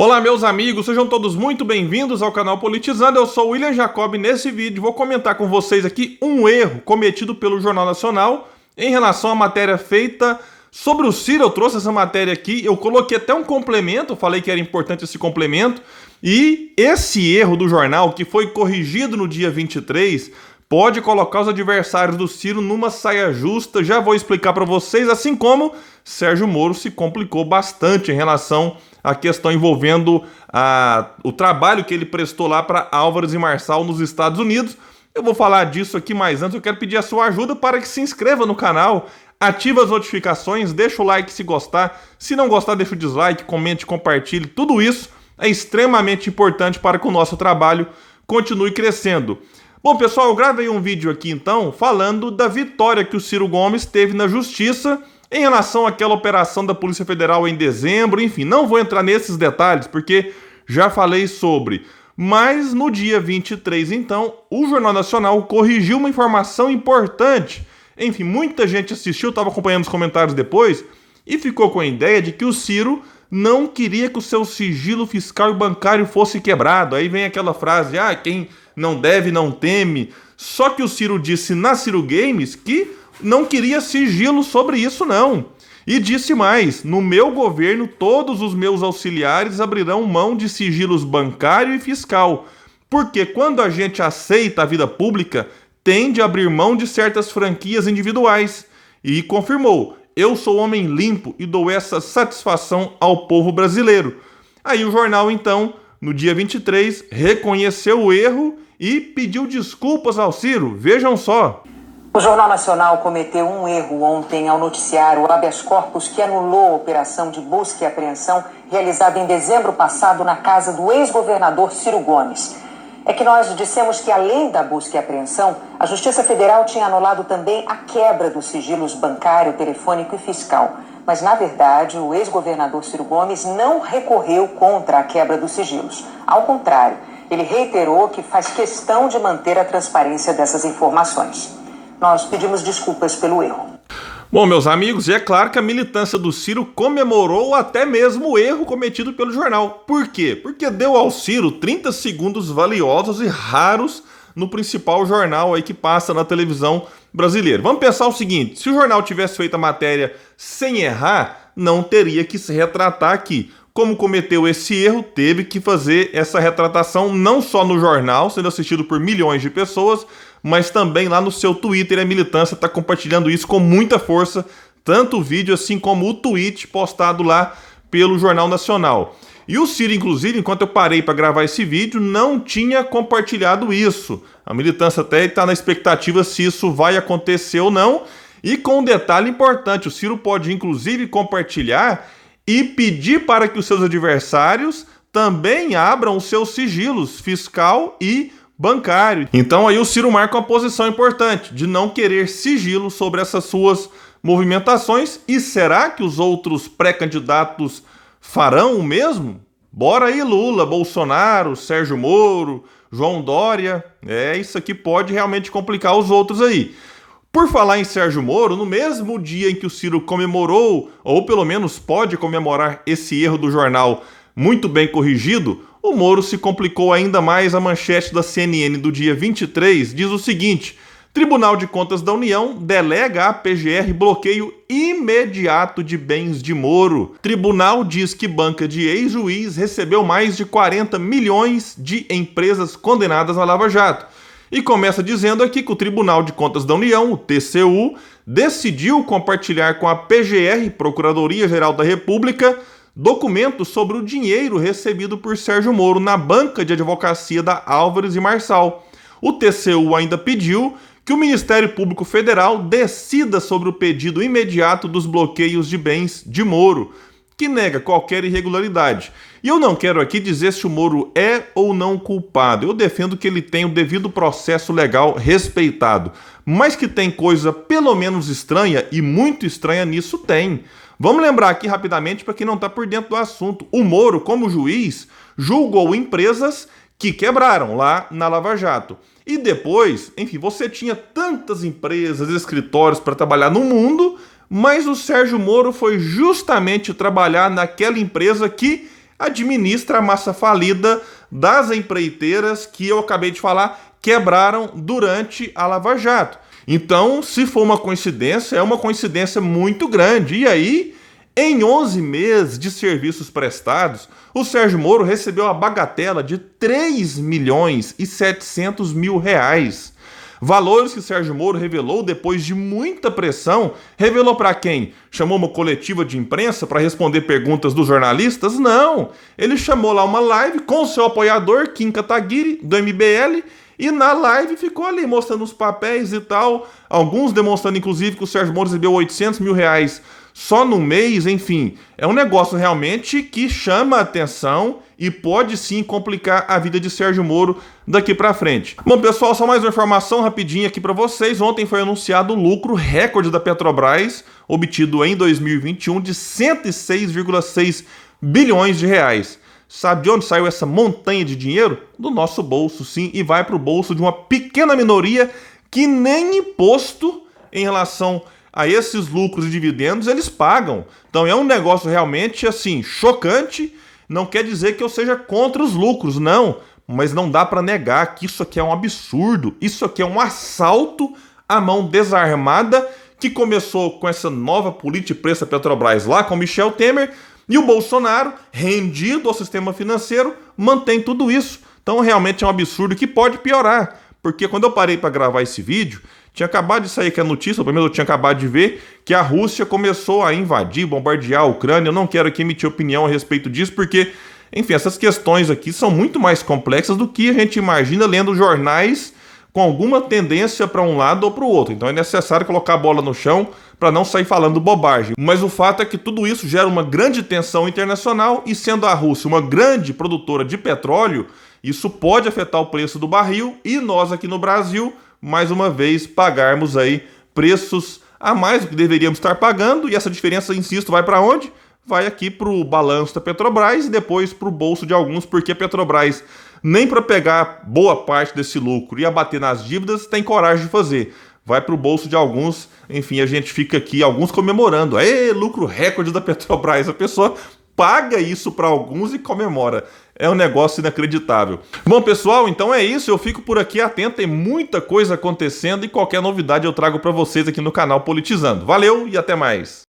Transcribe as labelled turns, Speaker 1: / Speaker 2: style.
Speaker 1: Olá, meus amigos, sejam todos muito bem-vindos ao canal Politizando. Eu sou o William Jacob e nesse vídeo vou comentar com vocês aqui um erro cometido pelo Jornal Nacional em relação à matéria feita sobre o Ciro. Eu trouxe essa matéria aqui, eu coloquei até um complemento, falei que era importante esse complemento, e esse erro do jornal, que foi corrigido no dia 23, pode colocar os adversários do Ciro numa saia justa. Já vou explicar para vocês, assim como Sérgio Moro se complicou bastante em relação à questão envolvendo o trabalho que ele prestou lá para Álvares e Marçal nos Estados Unidos. Eu vou falar disso aqui, mas antes eu quero pedir a sua ajuda para que se inscreva no canal, ative as notificações, deixa o like se gostar, se não gostar deixa o dislike, comente, compartilhe, tudo isso é extremamente importante para que o nosso trabalho continue crescendo. Bom, pessoal, eu gravei um vídeo aqui então falando da vitória que o Ciro Gomes teve na Justiça em relação àquela operação da Polícia Federal em dezembro. Enfim, não vou entrar nesses detalhes porque já falei sobre. Mas no dia 23, então, o Jornal Nacional corrigiu uma informação importante. Enfim, muita gente assistiu, estava acompanhando os comentários depois e ficou com a ideia de que o Ciro não queria que o seu sigilo fiscal e bancário fosse quebrado. Aí vem aquela frase, quem não deve não teme. Só que o Ciro disse na Ciro Games que não queria sigilo sobre isso não. E disse mais, no meu governo todos os meus auxiliares abrirão mão de sigilos bancário e fiscal. Porque quando a gente aceita a vida pública, tende a abrir mão de certas franquias individuais. E confirmou, eu sou homem limpo e dou essa satisfação ao povo brasileiro. Aí o jornal então, no dia 23, reconheceu o erro e pediu desculpas ao Ciro. Vejam só.
Speaker 2: O Jornal Nacional cometeu um erro ontem ao noticiar o habeas corpus que anulou a operação de busca e apreensão realizada em dezembro passado na casa do ex-governador Ciro Gomes. É que nós dissemos que, além da busca e apreensão, a Justiça Federal tinha anulado também a quebra dos sigilos bancário, telefônico e fiscal. Mas, na verdade, o ex-governador Ciro Gomes não recorreu contra a quebra dos sigilos. Ao contrário, ele reiterou que faz questão de manter a transparência dessas informações. Nós pedimos desculpas pelo erro.
Speaker 1: Bom, meus amigos, e é claro que a militância do Ciro comemorou até mesmo o erro cometido pelo jornal. Por quê? Porque deu ao Ciro 30 segundos valiosos e raros no principal jornal aí que passa na televisão brasileira. Vamos pensar o seguinte, se o jornal tivesse feito a matéria sem errar, não teria que se retratar aqui. Como cometeu esse erro, teve que fazer essa retratação não só no jornal, sendo assistido por milhões de pessoas, mas também lá no seu Twitter. A militância está compartilhando isso com muita força, tanto o vídeo assim como o tweet postado lá pelo Jornal Nacional. E o Ciro, inclusive, enquanto eu parei para gravar esse vídeo, não tinha compartilhado isso. A militância até está na expectativa se isso vai acontecer ou não. E com um detalhe importante, o Ciro pode inclusive compartilhar e pedir para que os seus adversários também abram os seus sigilos fiscal e bancário. Então aí o Ciro marca uma posição importante de não querer sigilo sobre essas suas movimentações. E será que os outros pré-candidatos farão o mesmo? Bora aí, Lula, Bolsonaro, Sérgio Moro, João Dória. Isso aqui pode realmente complicar os outros aí. Por falar em Sérgio Moro, no mesmo dia em que o Ciro comemorou, ou pelo menos pode comemorar esse erro do jornal muito bem corrigido, o Moro se complicou ainda mais. A manchete da CNN do dia 23 diz o seguinte: Tribunal de Contas da União delega à PGR bloqueio imediato de bens de Moro. Tribunal diz que banca de ex-juiz recebeu mais de 40 milhões de empresas condenadas na Lava Jato. E começa dizendo aqui que o Tribunal de Contas da União, o TCU, decidiu compartilhar com a PGR, Procuradoria-Geral da República, documentos sobre o dinheiro recebido por Sérgio Moro na banca de advocacia da Álvares e Marçal. O TCU ainda pediu que o Ministério Público Federal decida sobre o pedido imediato dos bloqueios de bens de Moro, que nega qualquer irregularidade. E eu não quero aqui dizer se o Moro é ou não culpado. Eu defendo que ele tem o devido processo legal respeitado. Mas que tem coisa pelo menos estranha, e muito estranha nisso, tem. Vamos lembrar aqui rapidamente para quem não está por dentro do assunto. O Moro, como juiz, julgou empresas que quebraram lá na Lava Jato. E depois, enfim, você tinha tantas empresas, escritórios para trabalhar no mundo, mas o Sérgio Moro foi justamente trabalhar naquela empresa que administra a massa falida das empreiteiras que eu acabei de falar quebraram durante a Lava Jato. Então, se for uma coincidência, é uma coincidência muito grande. E aí, em 11 meses de serviços prestados, o Sérgio Moro recebeu a bagatela de 3.700.000 reais. Valores que Sérgio Moro revelou depois de muita pressão. Revelou para quem? Chamou uma coletiva de imprensa para responder perguntas dos jornalistas? Não! Ele chamou lá uma live com seu apoiador, Kim Kataguiri, do MBL, e na live ficou ali mostrando os papéis e tal, alguns demonstrando inclusive que o Sérgio Moro recebeu 800.000 reais só no mês. Enfim, é um negócio realmente que chama a atenção e pode sim complicar a vida de Sérgio Moro daqui pra frente. Bom, pessoal, só mais uma informação rapidinha aqui pra vocês. Ontem foi anunciado o lucro recorde da Petrobras, obtido em 2021, de 106,6 bilhões de reais. Sabe de onde saiu essa montanha de dinheiro? Do nosso bolso, sim, e vai pro bolso de uma pequena minoria que nem imposto em relação a esses lucros e dividendos eles pagam. Então é um negócio realmente assim chocante. Não quer dizer que eu seja contra os lucros, não, mas não dá para negar que isso aqui é um absurdo. Isso aqui é um assalto à mão desarmada que começou com essa nova política de preço da Petrobras lá com Michel Temer, e o Bolsonaro, rendido ao sistema financeiro, mantém tudo isso. Então realmente é um absurdo que pode piorar, porque quando eu parei para gravar esse vídeo, tinha acabado de sair aqui a notícia, pelo menos eu tinha acabado de ver, que a Rússia começou a invadir, bombardear a Ucrânia. Eu não quero aqui emitir opinião a respeito disso, porque, enfim, essas questões aqui são muito mais complexas do que a gente imagina lendo jornais com alguma tendência para um lado ou para o outro. Então é necessário colocar a bola no chão para não sair falando bobagem. Mas o fato é que tudo isso gera uma grande tensão internacional, e sendo a Rússia uma grande produtora de petróleo, isso pode afetar o preço do barril e nós aqui no Brasil, mais uma vez, pagarmos aí preços a mais do que deveríamos estar pagando. E essa diferença, insisto, vai para onde? Vai aqui para o balanço da Petrobras e depois para o bolso de alguns, porque a Petrobras, nem para pegar boa parte desse lucro e abater nas dívidas, tem coragem de fazer. Vai para o bolso de alguns. Enfim, a gente fica aqui, alguns comemorando. Aê, lucro recorde da Petrobras. A pessoa paga isso para alguns e comemora. É um negócio inacreditável. Bom, pessoal, então é isso. Eu fico por aqui atento. Tem muita coisa acontecendo e qualquer novidade eu trago para vocês aqui no canal Politizando. Valeu e até mais.